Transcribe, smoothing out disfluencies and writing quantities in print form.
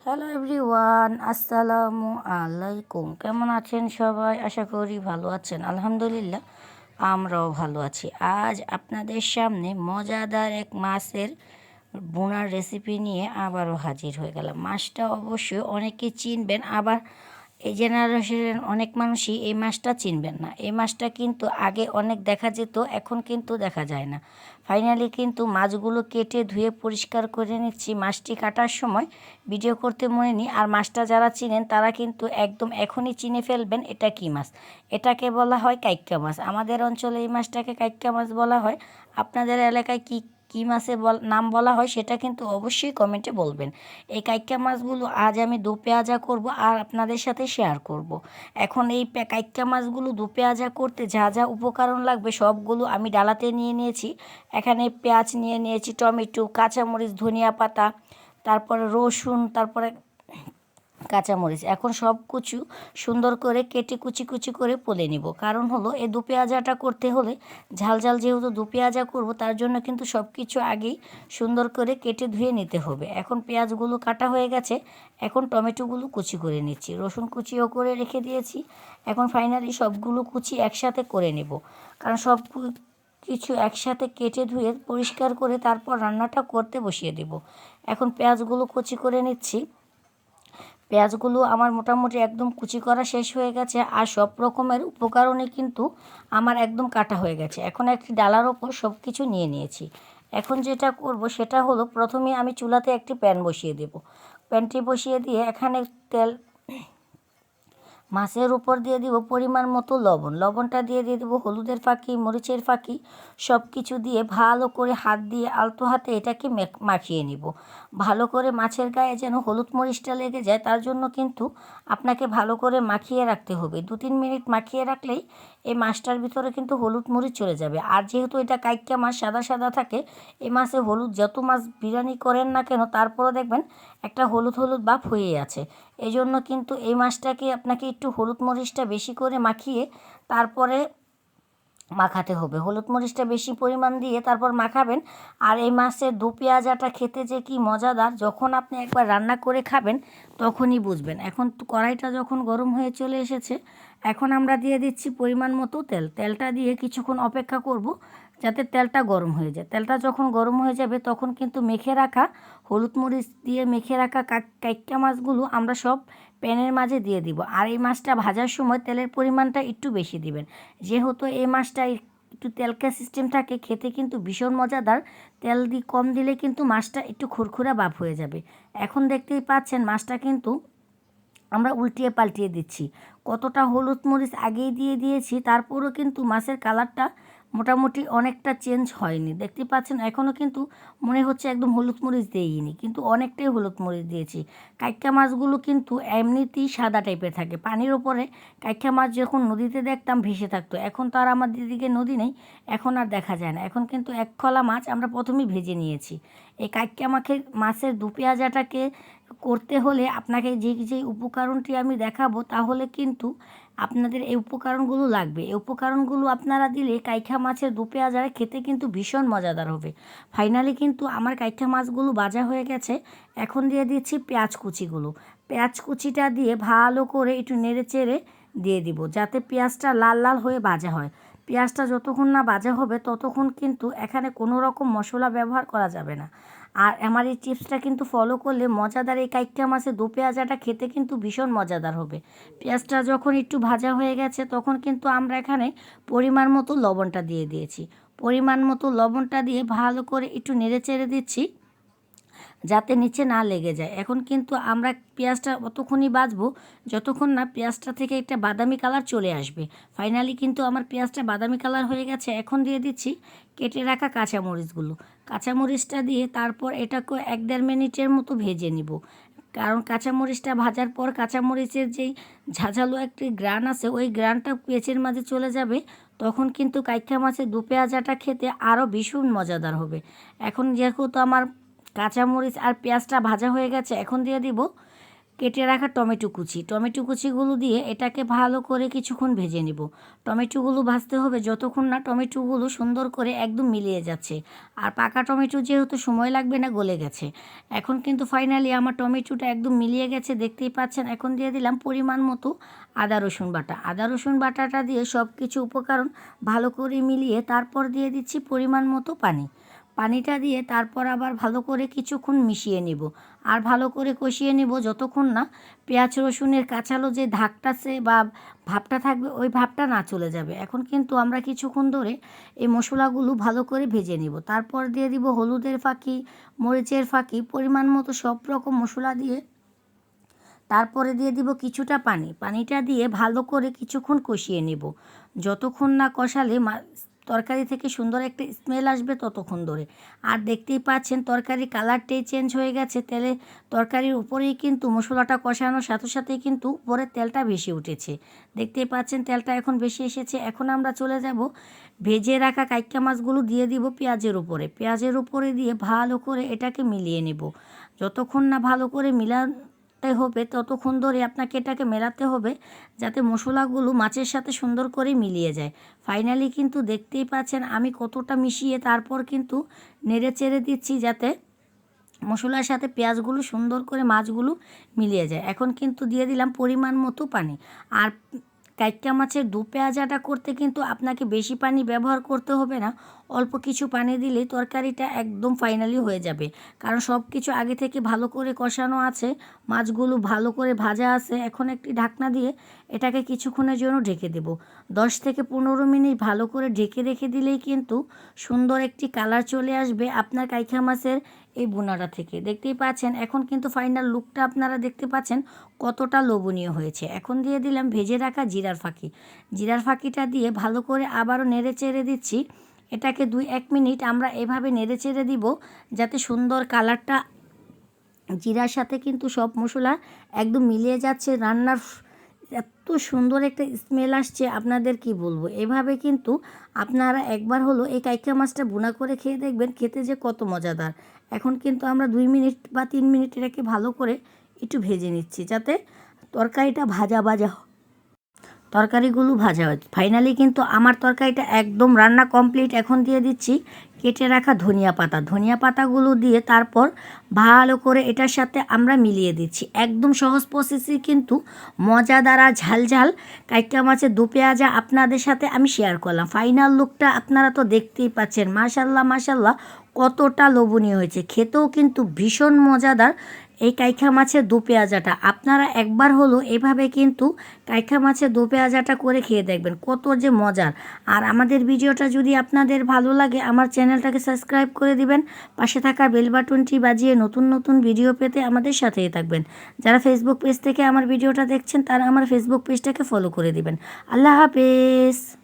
Hello everyone, আসসালামু আলাইকুম। কেমন আছেন সবাই? আশা করি ভালো আছেন। আলহামদুলিল্লাহ আমরাও ভালো আছি। আজ আপনাদের সামনে মজাদার এক মাছের ভুনার রেসিপি নিয়ে আবারও হাজির হয়ে গেলাম। মাছটা অবশ্যই অনেকেই চিনবেন, আবার এই জেনারেশনের অনেক মানুষই এই মাছটা চিনবেন না। এই মাছটা কিন্তু আগে অনেক দেখা যেত, এখন কিন্তু দেখা যায় না। ফাইনালি কিন্তু মাছগুলো কেটে ধুয়ে পরিষ্কার করে নিচ্ছি। মাছটি কাটার সময় ভিডিও করতে মনে নেই, আর মাছটা যারা চিনেন তারা কিন্তু একদম এখনই চিনে ফেলবেন এটা কী মাছ। এটাকে বলা হয় কাইক্কা মাছ। আমাদের অঞ্চলে এই মাছটাকে কাইক্কা মাছ বলা হয়। আপনাদের এলাকায় কী কী মাছের নাম বলা হয় সেটা কিন্তু অবশ্যই কমেন্টে বলবেন। এই কাইক্কা মাছগুলো আজ আমি দু পেঁয়াজা করব আর আপনাদের সাথে শেয়ার করব। এখন এই কাইক্কা মাছগুলো দু পেঁয়াজা করতে যা যা উপকরণ লাগবে সবগুলো আমি ডালাতে নিয়ে নিয়েছি। এখানে পেঁয়াজ নিয়ে নিয়েছি, টমেটো, কাঁচামরিচ, ধনিয়া পাতা, তারপরে রসুন, তারপরে কাঁচামরিচ। এখন সব কিছু সুন্দর করে কেটে কুচি কুচি করে পলে নিব। কারণ হলো এই দু পেঁয়াজাটা করতে হলে ঝাল ঝাল যেহেতু দু পেঁয়াজা করব, তার জন্য কিন্তু সব কিছু আগেই সুন্দর করে কেটে ধুয়ে নিতে হবে। এখন পেঁয়াজগুলো কাটা হয়ে গেছে, এখন টমেটোগুলো কুচি করে নিচ্ছি, রসুন কুচিও করে রেখে দিয়েছি। এখন ফাইনালি সবগুলো কুচি একসাথে করে নেব, কারণ সব কিছু একসাথে কেটে ধুয়ে পরিষ্কার করে তারপর রান্নাটা করতে বসিয়ে দেব। এখন পেঁয়াজগুলো কুচি করে নিচ্ছি। পেঁয়াজগুলো আমার মোটামুটি একদম কুচি করা শেষ হয়ে গেছে, আর সব রকমের উপকরণই কিন্তু আমার একদম কাটা হয়ে গেছে। এখন একটি ডালার ওপর সব কিছু নিয়ে নিয়েছি। এখন যেটা করব সেটা হলো, প্রথমে আমি চুলাতে একটি প্যান বসিয়ে দেব। প্যানটি বসিয়ে দিয়ে এখানে তেল, মাছের উপর দিয়ে দিব পরিমাণ মতো লবণ। লবণটা দিয়ে দেবো হলুদের ফাঁকি, মরিচের ফাঁকি, সব কিছু দিয়ে ভালো করে হাত দিয়ে আলতো হাতে এটাকে মাখিয়ে নিব। ভালো করে মাছের গায়ে যেন হলুদ মরিচটা লেগে যায়, তার জন্য কিন্তু আপনাকে ভালো করে মাখিয়ে রাখতে হবে। 2-3 মিনিট মাখিয়ে রাখলেই এই মাছটার ভিতরে কিন্তু হলুদ মরিচ চলে যাবে। আর যেহেতু এটা কাইক্কা মাছ সাদা সাদা থাকে, এই মাছে হলুদ, যত মাছ বিরিয়ানি করেন না কেন তারপরও দেখবেন একটা হলুদ হলুদ ভাব হয়েই আছে। এই জন্য কিন্তু এই মাছটাকে আপনাকে একটু হলুদ মরিচটা বেশি করে মাখিয়ে তারপরে মাখাতে হবে। হলুদ মরিচটা বেশি পরিমাণ দিয়ে তারপর মাখাবেন। আর এই মাছের দু পেঁয়াজাটা খেতে যে কি মজাদার, যখন আপনি একবার রান্না করে খাবেন তখনই বুঝবেন। এখন কড়াইটা যখন গরম হয়ে চলে এসেছে, এখন আমরা দিয়ে দিচ্ছি পরিমাণ মতো তেল। তেলটা দিয়ে কিছুক্ষণ অপেক্ষা করব যাতে তেলটা গরম হয়ে যায়। তেলটা যখন গরম হয়ে যাবে তখন কিন্তু মেখে রাখা, হলুদ মরিচ দিয়ে মেখে রাখা কাইক্কা মাছগুলো আমরা সব প্যানের মাঝে দিয়ে দিব। আর এই মাছটা ভাজার সময় তেলের পরিমাণটা একটু বেশি দিবেন, যেহেতু এই মাছটা একটু তেলকা সিস্টেম থাকে, খেতে কিন্তু ভীষণ মজাদার। তেল কম দিলে কিন্তু মাছটা একটু খুরখুরা ভাব হয়ে যাবে। এখন দেখতেই পাচ্ছেন মাছটা কিন্তু আমরা উল্টিয়ে পাল্টিয়ে দিচ্ছি। কতটা হলুদ মরিচ আগেই দিয়ে দিয়েছি, তারপরও কিন্তু মাছের কালারটা মোটামুটি অনেকটা চেঞ্জ হয়নি। দেখতে পাচ্ছেন এখনও কিন্তু মনে হচ্ছে একদম হলুদ মরিচ দিইনি, কিন্তু অনেকটাই হলুদ মরিচ দিয়েছি। কাইক্কা মাছগুলো কিন্তু এমনিতেই সাদা টাইপের থাকে। পানির ওপরে কাইক্কা মাছ যখন নদীতে দেখতাম ভেসে থাকতো, এখন তো আর আমাদের দিকে নদী নেই, এখন আর দেখা যায় না। এখন কিন্তু এক খলা মাছ আমরা প্রথমেই ভেজে নিয়েছি। এই কাইক্কা মাছের দু পেঁয়াজাটাকে করতে হলে আপনাকে যেই উপকরণটি আমি দেখাবো, তাহলে কিন্তু আপনাদের এই উপকরণগুলো লাগবে। এই উপকরণগুলো আপনারা দিলে কাইক্কা মাছের দু পেঁয়াজারে খেতে কিন্তু ভীষণ মজাদার হবে। ফাইনালি কিন্তু আমার কাইক্কা মাছগুলো ভাজা হয়ে গেছে। এখন দিয়ে দিচ্ছি পেঁয়াজ কুচিগুলো। পেঁয়াজ কুচিটা দিয়ে ভালো করে একটু নেড়ে চেড়ে দিয়ে দিব, যাতে পেঁয়াজটা লাল লাল হয়ে ভাজা হয়। পেঁয়াজটা যতক্ষণ না ভাজা হবে ততক্ষণ কিন্তু এখানে কোনো রকম মশলা ব্যবহার করা যাবে না। আর আমার এই টিপসটা কিন্তু ফলো করলে মজাদার এই কাইক্কা মাছের দু পেঁয়াজাটা খেতে কিন্তু ভীষণ মজাদার হবে। পেঁয়াজটা যখন একটু ভাজা হয়ে গেছে তখন কিন্তু আমরা এখানে পরিমাণ মতো লবণটা দিয়ে দিয়েছি। পরিমাণ মতো লবণটা দিয়ে ভালো করে একটু নেড়ে চেড়ে দিচ্ছি, যাতে নিচে না লেগে যায়। এখন কিন্তু আমরা পেঁয়াজটা অতক্ষণই ভাজবো যতক্ষণ না পেঁয়াজটা থেকে একটা বাদামি কালার চলে আসবে। ফাইনালি কিন্তু আমার পেঁয়াজটা বাদামি কালার হয়ে গেছে। এখন দিয়ে দিচ্ছি কেটে রাখা কাঁচামরিচগুলো। কাঁচামরিচটা দিয়ে তারপর এটাকে 1-1.5 মিনিটের মতো ভেজে নিব, কারণ কাঁচামরিচটা ভাজার পর কাঁচামরিচের যেই ঝাঁঝালো একটি গ্রান আছে, ওই গ্রানটা পেঁয়াজের মাঝে চলে যাবে। তখন কিন্তু কাইক্কা মাছের দু পেঁয়াজাটা খেতে আরও ভীষণ মজাদার হবে। এখন যেহেতু আমার কাঁচামরিচ আর পেঁয়াজটা ভাজা হয়ে গেছে, এখন দিয়ে দিব কেটে রাখা টমেটো কুচিগুলো দিয়ে এটাকে ভালো করে কিছুক্ষণ ভেজে নিব। টমেটোগুলো ভাজতে হবে যতক্ষণ না টমেটোগুলো সুন্দর করে একদম মিলিয়ে যাচ্ছে। আর পাকা টমেটো যেহেতু সময় লাগবে না, গলে গেছে। এখন কিন্তু ফাইনালি আমার টমেটোটা একদম মিলিয়ে গেছে, দেখতেই পাচ্ছেন। এখন দিয়ে দিলাম পরিমাণ মতো আদা রসুন বাটা। আদা রসুন বাটাটা দিয়ে সব কিছু উপকরণ ভালো করে মিলিয়ে তারপর দিয়ে দিচ্ছি পরিমাণ মতো পানি। পানিটা দিয়ে তারপর আবার ভালো করে কিছুক্ষণ মিশিয়ে নিব আর ভালো করে কষিয়ে নিব যতক্ষণ না পেঁয়াজ রসুনের কাঁচালো যে ধাকটাছে বা ভাবটা থাকবে ওই ভাবটা না চলে যাবে। এখন কিন্তু আমরা কিছুক্ষণ ধরে এই মশলাগুলো ভালো করে ভেজে নিব। তারপর দিয়ে দিব হলুদের ফাঁকি, মরিচের ফাঁকি, পরিমাণ মতো সব রকম মশলা দিয়ে তারপরে দিয়ে দিব কিছুটা পানি। পানিটা দিয়ে ভালো করে কিছুক্ষণ কষিয়ে নেব। যতক্ষণ না কষালে তরকারি থেকে সুন্দর একটা স্মেল আসবে ততক্ষণ ধরে। আর দেখতেই পাচ্ছেন তরকারি কালারটাই চেঞ্জ হয়ে গেছে। তরকারির উপরেই কিন্তু মশলাটা কষানোর সাথে সাথেই কিন্তু উপরে তেলটা বেশি উঠেছে। দেখতেই পাচ্ছেন তেলটা এখন বেশি এসেছে। এখন আমরা চলে যাব ভেজে রাখা কাইক্কা মাছগুলো দিয়ে দিব পেঁয়াজের উপরে দিয়ে ভালো করে এটাকে মিলিয়ে নেব। যতক্ষণ না ভালো করে হবে ততক্ষণ ধরে আপনাকে এটাকে মেলাতে হবে যাতে মশলাগুলো মাছের সাথে সুন্দর করে মিলিয়ে যায়। ফাইনালি কিন্তু দেখতেই পাচ্ছেন আমি কতটা মিশিয়ে তারপর কিন্তু নেড়ে চেড়ে দিচ্ছি যাতে মশলার সাথে পেঁয়াজগুলো সুন্দর করে মাছগুলো মিলিয়ে যায়। এখন কিন্তু দিয়ে দিলাম পরিমাণ মতো পানি। আর কাইক্কা মাছের দু পেঁয়াজাটা করতে কিন্তু আপনাকে বেশি পানি ব্যবহার করতে হবে না, অল্প কিছু পানি দিলেই তরকারিটা একদম ফাইনালি হয়ে যাবে। কারণ সব কিছু আগে থেকে ভালো করে কষানো আছে, মাছগুলো ভালো করে ভাজা আছে। এখন একটি ঢাকনা দিয়ে এটাকে কিছুক্ষণের জন্য ঢেকে দেব। 10 থেকে 15 মিনিট ভালো করে ঢেকে রেখে দিলেই কিন্তু সুন্দর একটি কালার চলে আসবে আপনার কাইক্কা মাছের এই বোনাটা থেকে। দেখতেই পাচ্ছেন এখন কিন্তু ফাইনাল লুকটা আপনারা দেখতে পাচ্ছেন কতটা লোভনীয় হয়েছে। এখন দিয়ে দিলাম ভেজে রাখা জিরার ফাঁকিটা দিয়ে ভালো করে আবারও নেড়ে চেড়ে দিচ্ছি। এটাকে 2-1 মিনিট আমরা এভাবে নেড়ে চেড়ে দিব যাতে সুন্দর কালারটা জিরার সাথে কিন্তু সব মশলা একদম মিলিয়ে যাচ্ছে। রান্নার এত সুন্দর একটা স্মেল আসছে আপনাদের কি বলবো। এভাবে কিন্তু আপনারা একবার হলো এই কাইক্কা মাছটা ভুনা করে খেয়ে দেখবেন, খেতে যে কত মজাদার। এখন কিন্তু আমরা 2 মিনিট বা 3 মিনিট এটাকে ভালো করে একটু ভেজে নিচ্ছি যাতে তরকারিটা তরকারিগুলো ভাজা হয়। ফাইনালি কিন্তু আমার তরকারিটা একদম রান্না কমপ্লিট। এখন দিয়ে দিচ্ছি কেটে রাখা ধনিয়া পাতাগুলো দিয়ে তারপর ভালো করে এটার সাথে আমরা মিলিয়ে দিচ্ছি। একদম সহজ প্রসেসে কিন্তু মজাদার আর ঝাল কাইক্কা মাছের দু পেঁয়াজা আপনাদের সাথে আমি শেয়ার করলাম। ফাইনাল লুকটা আপনারা তো দেখতেই পাচ্ছেন। মাশাল্লাহ কতটা লোভনীয় হয়েছে, খেতেও কিন্তু ভীষণ মজাদার এই কাইক্কা মাছের দু পেঁয়াজাটা। আপনারা একবার হলো এভাবে কিন্তু কাইক্কা মাছের দু পেঁয়াজাটা করে খেয়ে দেখবেন কত যে মজার। আর আমাদের ভিডিওটা যদি আপনাদের ভালো লাগে আমার চ্যানেলটাকে সাবস্ক্রাইব করে দিবেন, পাশে থাকা বেল বাটনটি বাজিয়ে নতুন ভিডিও পেতে আমাদের সাথেই থাকবেন। যারা ফেসবুক পেজ থেকে আমার ভিডিওটা দেখছেন তারা আমার ফেসবুক পেজটাকে ফলো করে দিবেন। আল্লাহ হাফেজ।